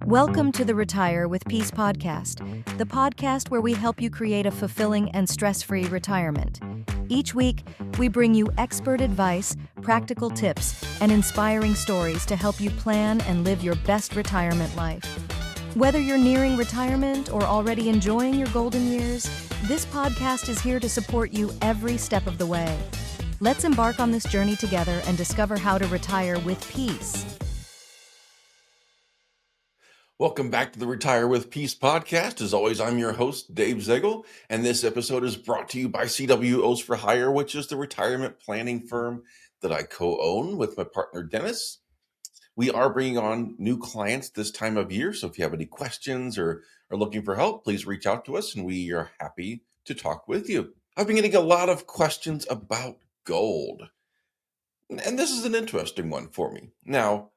Welcome to the Retire with Peace podcast, the podcast where we help you create a fulfilling and stress-free retirement. Each week, we bring you expert advice, practical tips, and inspiring stories to help you plan and live your best retirement life. Whether you're nearing retirement or already enjoying your golden years, this podcast is here to support you every step of the way. Let's embark on this journey together and discover how to retire with peace. Welcome back to the Retire with Peace podcast. As always, I'm your host, Dave Zaegel, and this episode is brought to you by CWOs for Hire, which is the retirement planning firm that I co-own with my partner, Dennis. We are bringing on new clients this time of year, so if you have any questions or are looking for help, please reach out to us, and we are happy to talk with you. I've been getting a lot of questions about gold, and this is an interesting one for me. Now,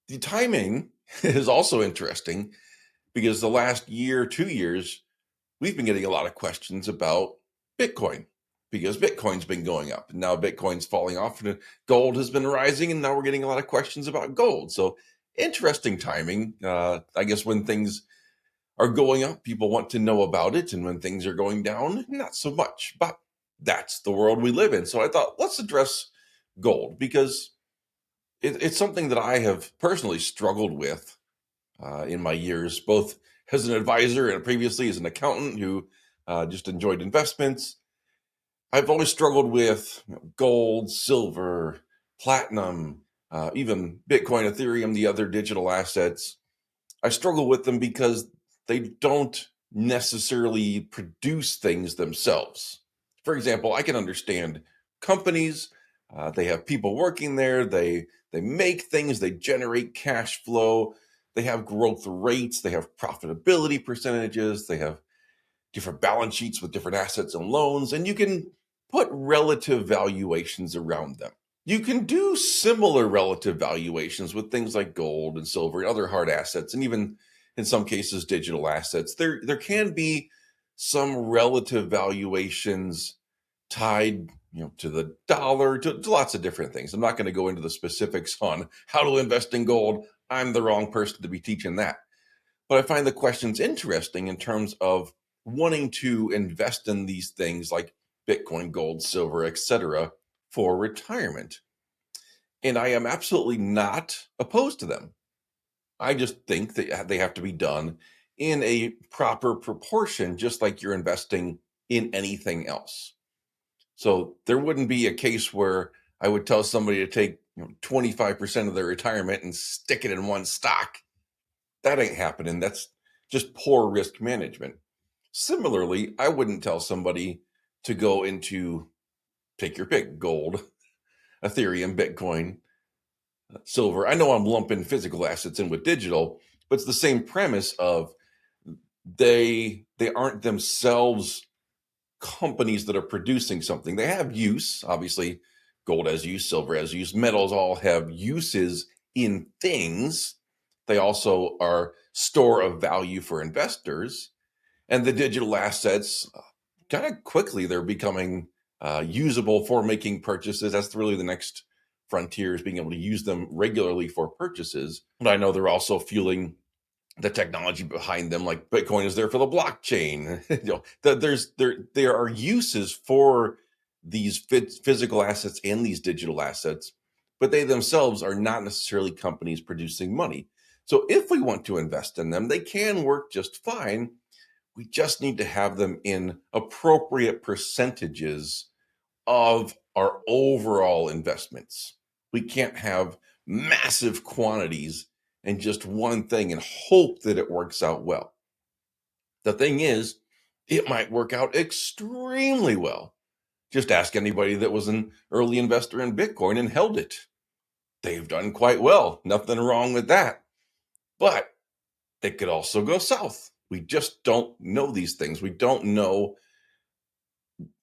the timing is also interesting because the last year, 2 years, we've been getting a lot of questions about Bitcoin because Bitcoin's been going up and now Bitcoin's falling off and gold has been rising and now we're getting a lot of questions about gold. So interesting timing. I guess when things are going up, people want to know about it. And when things are going down, not so much, but that's the world we live in. So I thought, let's address gold because it's something that I have personally struggled with in my years, both as an advisor and previously as an accountant who just enjoyed investments. I've always struggled with gold, silver, platinum, even Bitcoin, Ethereum, the other digital assets. I struggle with them because they don't necessarily produce things themselves. For example, I can understand companies. They have people working there. They make things. They generate cash flow. They have growth rates. They have profitability percentages. They have different balance sheets with different assets and loans. And you can put relative valuations around them. You can do similar relative valuations with things like gold and silver and other hard assets, and even in some cases, digital assets. There can be some relative valuations tied to the dollar, to lots of different things. I'm not going to go into the specifics on how to invest in gold. I'm the wrong person to be teaching that. But I find the questions interesting in terms of wanting to invest in these things like Bitcoin, gold, silver, etc. for retirement. And I am absolutely not opposed to them. I just think that they have to be done in a proper proportion, just like you're investing in anything else. So there wouldn't be a case where I would tell somebody to take 25% of their retirement and stick it in one stock. That ain't happening. That's just poor risk management. Similarly, I wouldn't tell somebody to go into, take your pick, gold, Ethereum, Bitcoin, silver. I know I'm lumping physical assets in with digital, but it's the same premise of they aren't themselves companies that are producing something. They have use, obviously, gold has use, silver has use, metals all have uses in things. They also are store of value for investors. And the digital assets, kind of quickly, they're becoming usable for making purchases. That's really the next frontier, is being able to use them regularly for purchases. But I know they're also fueling the technology behind them, like Bitcoin is there for the blockchain. There are uses for these physical assets and these digital assets, but they themselves are not necessarily companies producing money. So if we want to invest in them, they can work just fine. We just need to have them in appropriate percentages of our overall investments. We can't have massive quantities and just one thing and hope that it works out well. The thing is, it might work out extremely well. Just ask anybody that was an early investor in Bitcoin and held it. They've done quite well. Nothing wrong with that. But it could also go south. We just don't know these things. We don't know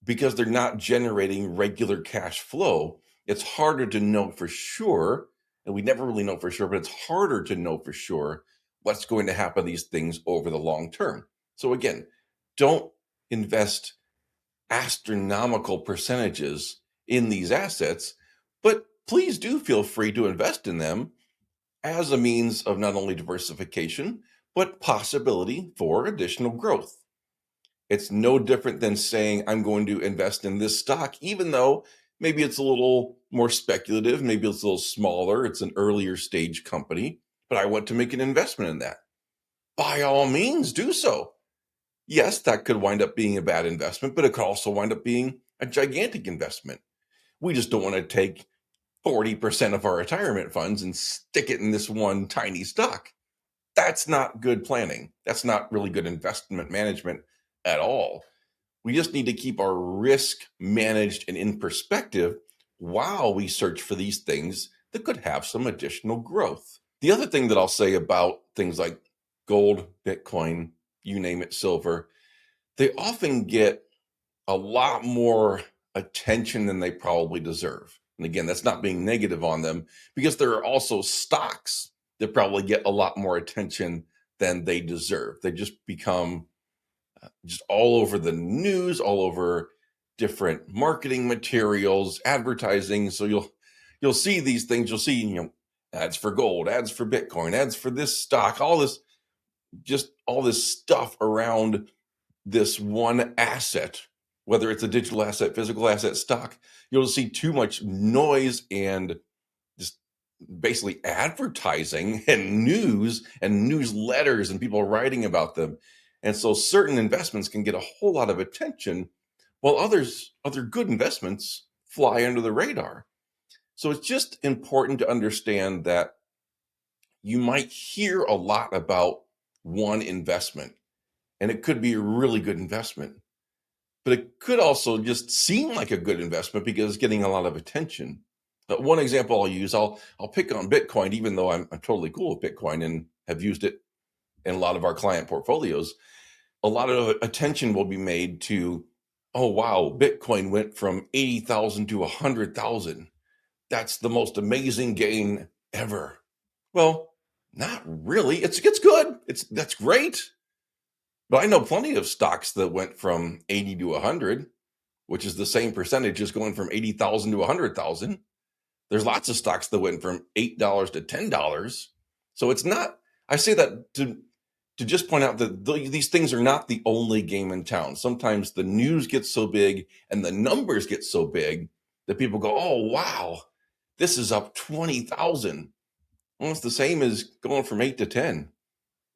because they're not generating regular cash flow. It's harder to know for sure. And we never really know for sure, but it's harder to know for sure what's going to happen to these things over the long term. So again, don't invest astronomical percentages in these assets, but please do feel free to invest in them as a means of not only diversification, but possibility for additional growth. It's no different than saying, I'm going to invest in this stock, even though maybe it's a little more speculative, maybe it's a little smaller, it's an earlier stage company, but I want to make an investment in that. By all means, do so. Yes, that could wind up being a bad investment, but it could also wind up being a gigantic investment. We just don't want to take 40% of our retirement funds and stick it in this one tiny stock. That's not good planning. That's not really good investment management at all. We just need to keep our risk managed and in perspective while we search for these things that could have some additional growth. The other thing that I'll say about things like gold, Bitcoin, you name it, silver, they often get a lot more attention than they probably deserve. And again, that's not being negative on them, because there are also stocks that probably get a lot more attention than they deserve. They just become just all over the news, all over different marketing materials, advertising. So you'll see these things. You'll see, ads for gold, ads for Bitcoin, ads for this stock, all this stuff around this one asset, whether it's a digital asset, physical asset, stock. You'll see too much noise and just basically advertising and news and newsletters and people writing about them. And so certain investments can get a whole lot of attention, while other good investments fly under the radar. So it's just important to understand that you might hear a lot about one investment, and it could be a really good investment, but it could also just seem like a good investment because it's getting a lot of attention. One example I'll use, I'll pick on Bitcoin, even though I'm totally cool with Bitcoin and have used it in a lot of our client portfolios. A lot of attention will be made to, oh, wow, Bitcoin went from 80,000 to 100,000. That's the most amazing gain ever. Well, not really. It's good. That's great. But I know plenty of stocks that went from 80 to 100, which is the same percentage as going from 80,000 to 100,000. There's lots of stocks that went from $8 to $10. So it's not, I say that to just point out that these things are not the only game in town. Sometimes the news gets so big and the numbers get so big that people go, oh, wow, this is up 20,000. Well, it's the same as going from 8 to 10.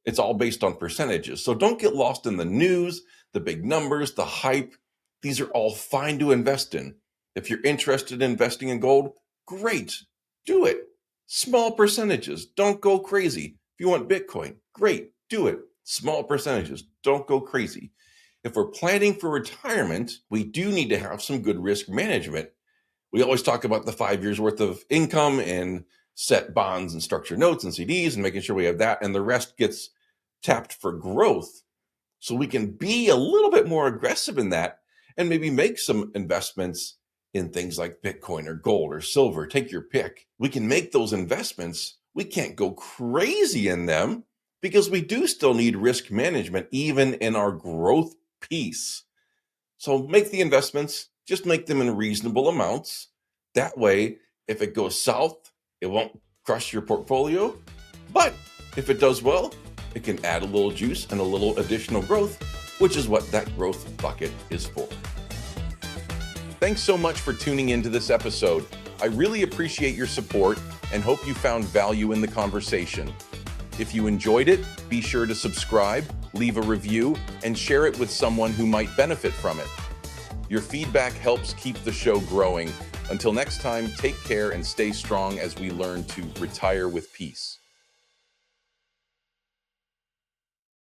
It's all based on percentages. So don't get lost in the news, the big numbers, the hype. These are all fine to invest in. If you're interested in investing in gold, great, do it. Small percentages, don't go crazy. If you want Bitcoin, great, do it. Small percentages, don't go crazy. If we're planning for retirement, we do need to have some good risk management. We always talk about the 5 years worth of income and set bonds and structured notes and CDs and making sure we have that, and the rest gets tapped for growth. So we can be a little bit more aggressive in that and maybe make some investments in things like Bitcoin or gold or silver. Take your pick. We can make those investments. We can't go crazy in them because we do still need risk management even in our growth piece. So make the investments, just make them in reasonable amounts. That way, if it goes south, it won't crush your portfolio. But if it does well, it can add a little juice and a little additional growth, which is what that growth bucket is for. Thanks so much for tuning into this episode. I really appreciate your support and hope you found value in the conversation. If you enjoyed it, be sure to subscribe, leave a review, and share it with someone who might benefit from it. Your feedback helps keep the show growing. Until next time, take care and stay strong as we learn to retire with peace.